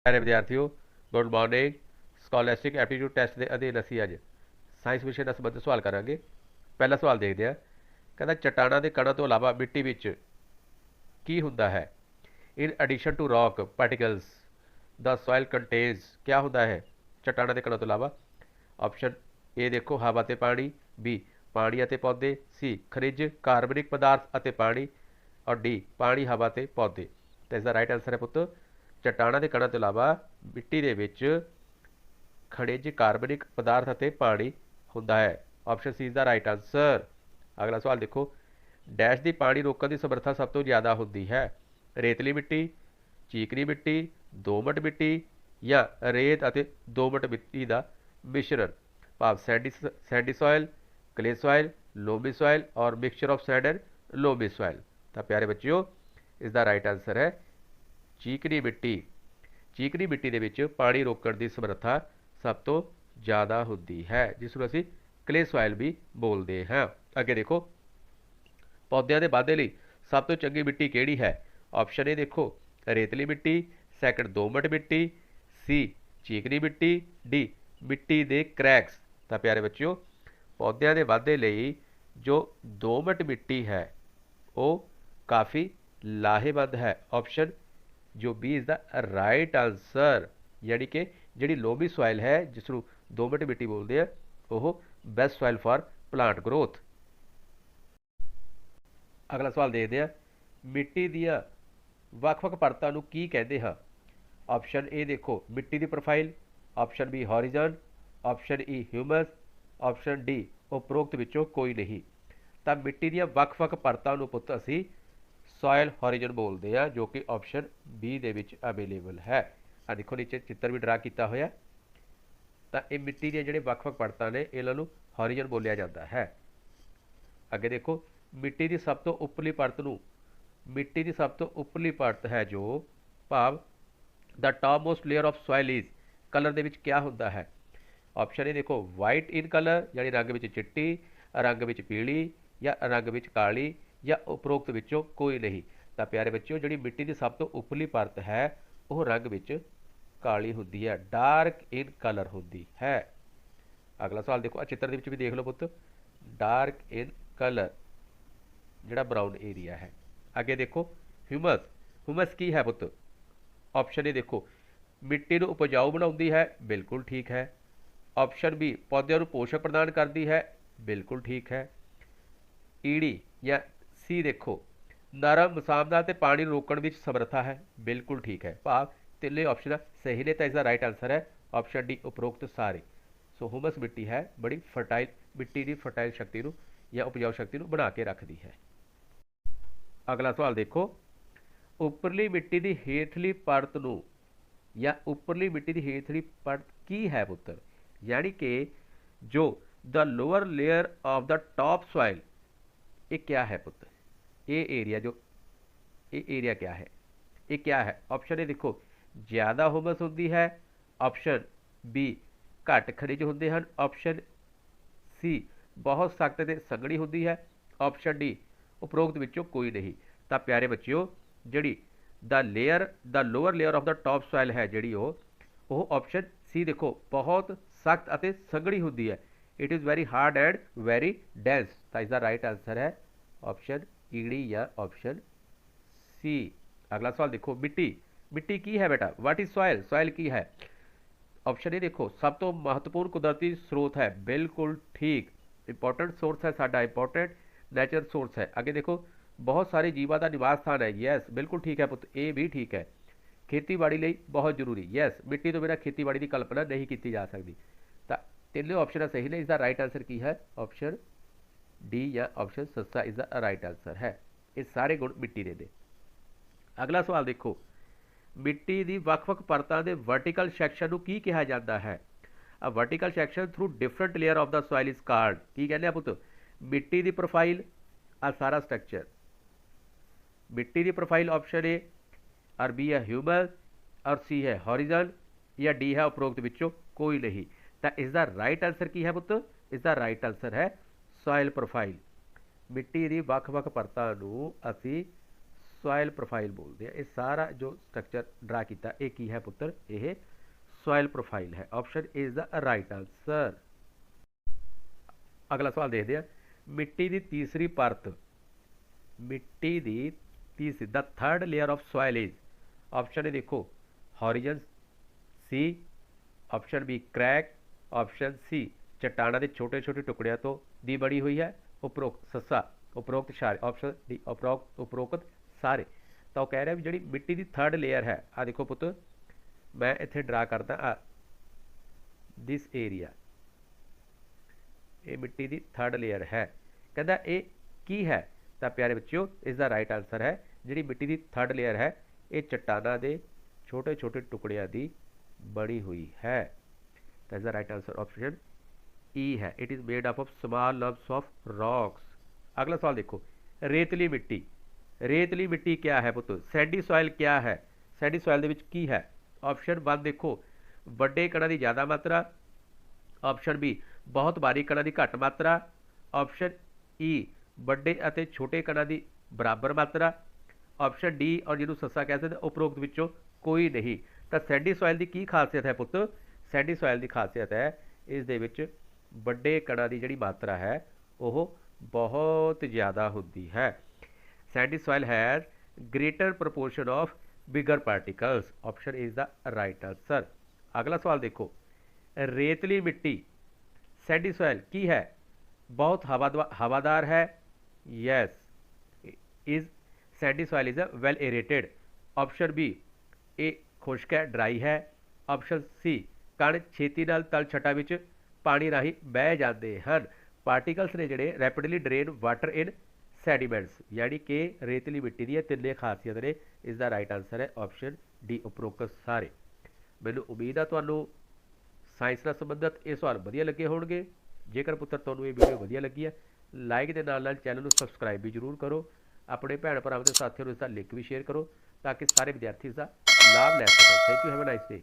प्यारे विद्यार्थियों good morning. स्कॉलैस्टिक aptitude test के अधीन ਅਸੀਂ ਅੱਜ ਸਾਇੰਸ ਵਿਸ਼ੇ ਨਾਲ ਸੰਬੰਧਿਤ ਸਵਾਲ ਕਰਾਂਗੇ। ਪਹਿਲਾ ਸਵਾਲ ਦੇਖਦੇ ਹਾਂ। ਕਹਿੰਦਾ ਚਟਾਨਾਂ ਦੇ ਕਣਾਂ ਤੋਂ ਇਲਾਵਾ ਮਿੱਟੀ ਵਿੱਚ ਕੀ ਹੁੰਦਾ ਹੈ। In addition to rock particles ਦਾ ਸੋਇਲ ਕੰਟੇਨਸ क्या ਹੁੰਦਾ ਹੈ ਚਟਾਨਾਂ ਦੇ ਕਣਾਂ ਤੋਂ ਇਲਾਵਾ। ਆਪਸ਼ਨ ਏ ਦੇਖੋ ਹਵਾ ਤੇ ਪਾਣੀ, ਬੀ ਪਾਣੀ ਅਤੇ ਪੌਦੇ, ਸੀ ਖਣਿਜ ਕਾਰਬਨਿਕ ਪਦਾਰਥ ਅਤੇ ਪਾਣੀ, ਔਰ ਡੀ ਪਾਣੀ ਹਵਾ ਤੇ ਪੌਦੇ। ਤਾਂ ਇਸ ਦਾ ਰਾਈਟ ਆਨਸਰ ਹੈ ਪੁੱਤ ਚਟਾਨਾਂ ਦੇ ਕਣਾਂ ਤੋਂ ਇਲਾਵਾ ਮਿੱਟੀ ਦੇ ਵਿੱਚ ਖਣਿਜ ਕਾਰਬਨਿਕ ਪਦਾਰਥ ਅਤੇ ਪਾਣੀ ਹੁੰਦਾ ਹੈ। Option C is the right answer. ਅਗਲਾ ਸਵਾਲ ਦੇਖੋ ਡੈਸ਼ ਦੀ ਪਾਣੀ ਰੋਕਣ ਦੀ ਸਮਰੱਥਾ ਸਭ ਤੋਂ ਜ਼ਿਆਦਾ ਹੁੰਦੀ ਹੈ। ਰੇਤਲੀ ਮਿੱਟੀ, ਚੀਕਣੀ ਮਿੱਟੀ, ਦੋਮਟ ਮਿੱਟੀ ਜਾਂ ਰੇਤ ਅਤੇ ਦੋਮਟ ਮਿੱਟੀ ਦਾ ਮਿਸ਼ਰਣ। ਭਾਵ ਸੈਂਡੀ ਸॉइल, ਕਲੇ ਸॉइल, ਲੋਮੀ ਸॉइल और mixture of sand and loamy soil. तो प्यारे बच्चों इसका राइट आंसर है ਚੀਕਣੀ ਮਿੱਟੀ। ਚੀਕਣੀ ਮਿੱਟੀ ਦੇ ਵਿੱਚ ਪਾਣੀ ਰੋਕਣ ਦੀ ਸਮਰੱਥਾ ਸਭ ਤੋਂ ਜ਼ਿਆਦਾ ਹੁੰਦੀ ਹੈ, ਜਿਸ ਨੂੰ ਅਸੀਂ ਕਲੇ ਸॉइल ਵੀ ਬੋਲਦੇ ਹਾਂ। ਅੱਗੇ ਦੇਖੋ ਪੌਦਿਆਂ ਦੇ ਵਾਧੇ ਲਈ ਸਭ ਤੋਂ ਚੰਗੀ ਮਿੱਟੀ ਕਿਹੜੀ ਹੈ। ਆਪਸ਼ਨ ਏ ਦੇਖੋ ਰੇਤਲੀ ਮਿੱਟੀ, ਸੈਕੰਡ ਦੋਮਟ ਮਿੱਟੀ, ਸੀ ਚੀਕਣੀ ਮਿੱਟੀ, ਡੀ ਮਿੱਟੀ ਦੇ ਕਰੈਕਸ। ਤਾਂ ਪਿਆਰੇ ਬੱਚਿਓ ਪੌਦਿਆਂ ਦੇ ਵਾਧੇ ਲਈ ਜੋ ਦੋਮਟ ਮਿੱਟੀ ਹੈ ਉਹ ਕਾफ़ी ਲਾਹੇਵੰਦ ਹੈ। ਆਪਸ਼ਨ जो B is the right answer, यानी कि जी लोमी सॉइल है जिसनों दोमट मिट्टी बोलते हैं वह best soil for plant growth. अगला सवाल देखते हैं मिट्टी दियां ਵੱਖ-ਵੱਖ परतां नूं की कहते हैं। ऑप्शन ए देखो मिट्टी की profile, option B horizon, option E humus, option D उपरोक्त विचों कोई नहीं। तो मिट्टी दियां ਵੱਖ-ਵੱਖ परतां नूं पुੱਤ ਅਸੀਂ सॉयल हॉरिजन बोलते हैं, जो कि ऑप्शन बी दे विच अवेलेबल है। आ देखो नीचे चित्र भी ड्रा किया होया। तो ये मिट्टी दी जिहड़े ਵੱਖ-ਵੱਖ परतां ने इन्हां नूं हॉरिजन बोलिया जाता है। अगे देखो मिट्टी की सब तो उपरली परत नूं मिट्टी की सब तो उपरली परत है जो भाव the top most layer of soil is colour दे विच क्या हुंदा है। ऑप्शन ए देखो वाइट इन कलर यानी रंग विच चिट्टी, रंग विच पीली या रंग विच काली या उपरोक्त विचों कोई नहीं। तो प्यारे बच्चों जी मिट्टी की सब तो उपरली परत है वह रंग विच काली होंदी है, डार्क इन कलर होंदी है। अगला सवाल देखो चित्र भी देख लो पुत डार्क इन कलर जिहड़ा ब्राउन एरिया है। अगे देखो ह्यूमस, ह्यूमस की है पुत। ऑप्शन ए देखो मिट्टी को उपजाऊ बनाउंदी है, बिल्कुल ठीक है। ऑप्शन बी पौधों को पोषक प्रदान करती है, बिल्कुल ठीक है। ईडी या सी देखो नरम मसामदा ते पानी रोकण की समर्था है, बिल्कुल ठीक है। भाव तिने ऑप्शन सही ने। तो इसका राइट आंसर है ऑप्शन डी उपरोक्त सारे। सो ह्यूमस मिट्टी है बड़ी फर्टाइल मिट्टी की फर्टाइल शक्ति को या उपजाऊ शक्ति को बना के रखती है। अगला सवाल देखो उपरली मिट्टी की हेठली परत नूं या उपरली मिट्टी की हेठली परत की है पुत्र, यानी कि जो the lower layer of the top soil ये क्या है पुत्र। ये एरिया जो ये एरिया क्या है, ये क्या है। ऑप्शन ए देखो ज़्यादा ह्यूमस होंदी है, ऑप्शन बी घट खनिज होंदे हैं, ऑप्शन सी बहुत सख्त ते संघनी होंदी है, ऑप्शन डी उपरोक्त विचों कोई नहीं। तो प्यारे बच्चों जी the lower layer of the top soil है जी वो ऑप्शन सी देखो बहुत सख्त और संघनी होंदी है। It is very hard and very dense. तो इसका राइट आंसर है ऑप्शन ईडी या ऑप्शन सी। अगला सवाल देखो मिट्टी, मिट्टी की है बेटा व्हाट इज सॉइल, सॉइल की है। ऑप्शन ए देखो सब तो महत्वपूर्ण कुदरती स्रोत है, बिल्कुल ठीक। इंपॉर्टेंट सोर्स है साडा, इंपॉर्टेंट नेचुरल सोर्स है। आगे देखो बहुत सारे जीवां का निवास स्थान है, यस बिल्कुल ठीक है पुत ए भी ठीक है। खेतीबाड़ी ਲਈ बहुत जरूरी, यस मिट्टी तो बिना खेतीबाड़ी की कल्पना नहीं की जा सकती। तो तीनों ऑप्शन सही ने। इसका राइट आंसर की है ऑप्शन डी या ऑप्शन सस्ता इज द राइट आंसर है। ये सारे गुण मिट्टी दे। अगला सवाल देखो मिट्टी की ਵੱਖ-ਵੱਖ परतां दे वर्टिकल सैक्शन नूं की कहा जाता है। A vertical section through different layer of the soil is called की कहते हैं पुत मिट्टी की प्रोफाइल। आ सारा स्ट्रक्चर मिट्टी की प्रोफाइल ऑप्शन ए और बी है ह्यूमस और सी है हॉरिजन या डी है उपरोक्त विचों कोई नहीं। तो इसका राइट आंसर की है पुत, इसका राइट आंसर है सॉइल प्रोफाइल। मिट्टी की ਵੱਖ-ਵੱਖ परतां नूं असीं ਸੋਇਲ ਪ੍ਰੋਫਾਈਲ ਬੋਲਦੇ ਆ। ਇਹ ਸਾਰਾ ਜੋ ਸਟਰਕਚਰ ਡਰਾ ਕੀਤਾ ਇਹ ਕੀ ਹੈ ਪੁੱਤਰ, ਇਹ ਸੋਇਲ ਪ੍ਰੋਫਾਈਲ ਹੈ। Option is the right answer. ਅਗਲਾ ਸਵਾਲ ਦੇਖਦੇ ਆ, ਮਿੱਟੀ ਦੀ ਤੀਸਰੀ ਪਰਤ, ਮਿੱਟੀ ਦੀ ਤੀਸਰੀ ਦਾ third layer of soil is, option ਇਹ ਦੇਖੋ horizon, C option B crack, option C ਚट्टाना ਦੇ ਛੋਟੇ ਛੋਟੇ ਟੁਕੜਿਆਂ ਤੋਂ ਦੀ ਬਣੀ ਹੋਈ ਹੈ, ਉਪਰੋਕਤ ਸੱਸਾ ਉਪਰੋਕਤ ਸਾਰੇ, ਆਪਸ਼ਨ ਡੀ ਉਪਰੋਕਤ ਸਾਰੇ। ਤਾਂ ਉਹ ਕਹਿ ਰਿਹਾ ਵੀ ਜਿਹੜੀ ਮਿੱਟੀ ਦੀ ਥਰਡ ਲੇਅਰ ਹੈ, ਆ ਦੇਖੋ ਪੁੱਤ ਮੈਂ ਇੱਥੇ ਡਰਾ ਕਰਦਾ ਆ ਦਿਸ ਏਰੀਆ, ਇਹ ਮਿੱਟੀ ਦੀ ਥਰਡ ਲੇਅਰ ਹੈ। ਕਹਿੰਦਾ ਇਹ ਕੀ ਹੈ, ਤਾਂ ਪਿਆਰੇ ਬੱਚਿਓ ਇਸ ਦਾ ਰਾਈਟ ਆਂਸਰ ਹੈ ਜਿਹੜੀ ਮਿੱਟੀ ਦੀ ਥਰਡ ਲੇਅਰ ਹੈ ਇਹ ਚट्टाना ਦੇ ਛੋਟੇ ਛੋਟੇ ਟੁਕੜਿਆਂ ਦੀ ਬਣੀ ਹੋਈ ਹੈ। ਤਾਂ ਇਸ ਦਾ ਰਾਈਟ ਆਂਸਰ ਆਪਸ਼ਨ ਈ है। It is made up of small lumps of rocks. अगला सवाल देखो, रेतली मिट्टी, रेतली मिट्टी क्या है पुत्र, सैंडी सॉइल क्या है, सैंडी सॉइल ਦੇ ਵਿੱਚ ਕੀ ਹੈ। ਆਪਸ਼ਨ 1 ਦੇਖੋ ਵੱਡੇ ਕਣਾਂ ਦੀ ਜ਼ਿਆਦਾ ਮਾਤਰਾ, ਆਪਸ਼ਨ ਬੀ ਬਹੁਤ ਬਾਰੀਕ ਕਣਾਂ ਦੀ ਘੱਟ ਮਾਤਰਾ, ਆਪਸ਼ਨ ਈ ਵੱਡੇ ਅਤੇ ਛੋਟੇ ਕਣਾਂ ਦੀ ਬਰਾਬਰ ਮਾਤਰਾ, ਆਪਸ਼ਨ ਡੀ ਔਰ ਜਿਹਨੂੰ ਸੱਸਾ ਕਹਿ ਸਕਦੇ ਉਪਰੋਕਤ ਵਿੱਚੋਂ ਕੋਈ ਨਹੀਂ। ਤਾਂ ਸੈਂਡੀ ਸੋਇਲ ਦੀ ਕੀ ਖਾਸੀਅਤ ਹੈ ਪੁੱਤ, ਸੈਂਡੀ ਸੋਇਲ ਦੀ ਖਾਸੀਅਤ ਹੈ ਇਸ ਦੇ ਵਿੱਚ ਵੱਡੇ ਕਣਾਂ ਦੀ ਜਿਹੜੀ ਮਾਤਰਾ ਹੈ ਉਹ ਬਹੁਤ ਜ਼ਿਆਦਾ ਹੁੰਦੀ ਹੈ। Sandy soil has greater proportion of bigger particles, option is the right answer. ਅਗਲਾ ਸਵਾਲ ਦੇਖੋ, ਰੇਤਲੀ ਮਿੱਟੀ ਸੈਂਡੀ ਸੋਇਲ ਕੀ ਹੈ, ਬਹੁਤ ਹਵਾਦਾਰ ਹੈ, yes is sandy soil is well aerated, option B ਇਹ ਖੁਸ਼ਕ ਹੈ ਡਰਾਈ ਹੈ, ਆਪਸ਼ਨ ਸੀ ਕਣ ਛੇਤੀ ਨਾਲ ਤਲ ਛਟਾਂ ਵਿੱਚ ਪਾਣੀ ਰਾਹੀਂ ਬਹਿ ਜਾਂਦੇ ਹਨ, ਪਾਰਟੀਕਲਸ ਨੇ ਜਿਹੜੇ ਰੈਪਿਡਲੀ ਡਰੇਨ ਵਾਟਰ ਇਨ ਸੈਡੀਮੈਂਟਸ, ਯਾਨੀ ਕਿ ਰੇਤਲੀ ਮਿੱਟੀ ਦੀਆਂ ਤਿੰਨੇ ਖਾਸੀਅਤ ਨੇ। ਇਸ ਦਾ ਰਾਈਟ ਆਂਸਰ ਹੈ ਆਪਸ਼ਨ ਡੀ ਉਪਰੋਕਤ ਸਾਰੇ। ਮੈਨੂੰ ਉਮੀਦ ਆ ਤੁਹਾਨੂੰ ਸਾਇੰਸ ਨਾਲ ਸੰਬੰਧਿਤ ਇਹ ਸਵਾਲ ਵਧੀਆ ਲੱਗੇ ਹੋਣਗੇ। ਜੇਕਰ ਪੁੱਤਰ ਤੁਹਾਨੂੰ ਇਹ ਵੀਡੀਓ ਵਧੀਆ ਲੱਗੀ ਹੈ ਲਾਈਕ ਦੇ ਨਾਲ ਨਾਲ ਚੈਨਲ ਨੂੰ ਸਬਸਕ੍ਰਾਈਬ ਵੀ ਜ਼ਰੂਰ ਕਰੋ, ਆਪਣੇ ਭੈਣ ਭਰਾਵਾਂ ਦੇ ਸਾਥੀਆਂ ਨੂੰ ਇਸ ਦਾ ਲਿੰਕ ਵੀ ਸ਼ੇਅਰ ਕਰੋ ਤਾਂ ਕਿ ਸਾਰੇ ਵਿਦਿਆਰਥੀ ਇਸ ਦਾ ਲਾਭ ਲੈ ਸਕਣ। Thank you, have a nice day.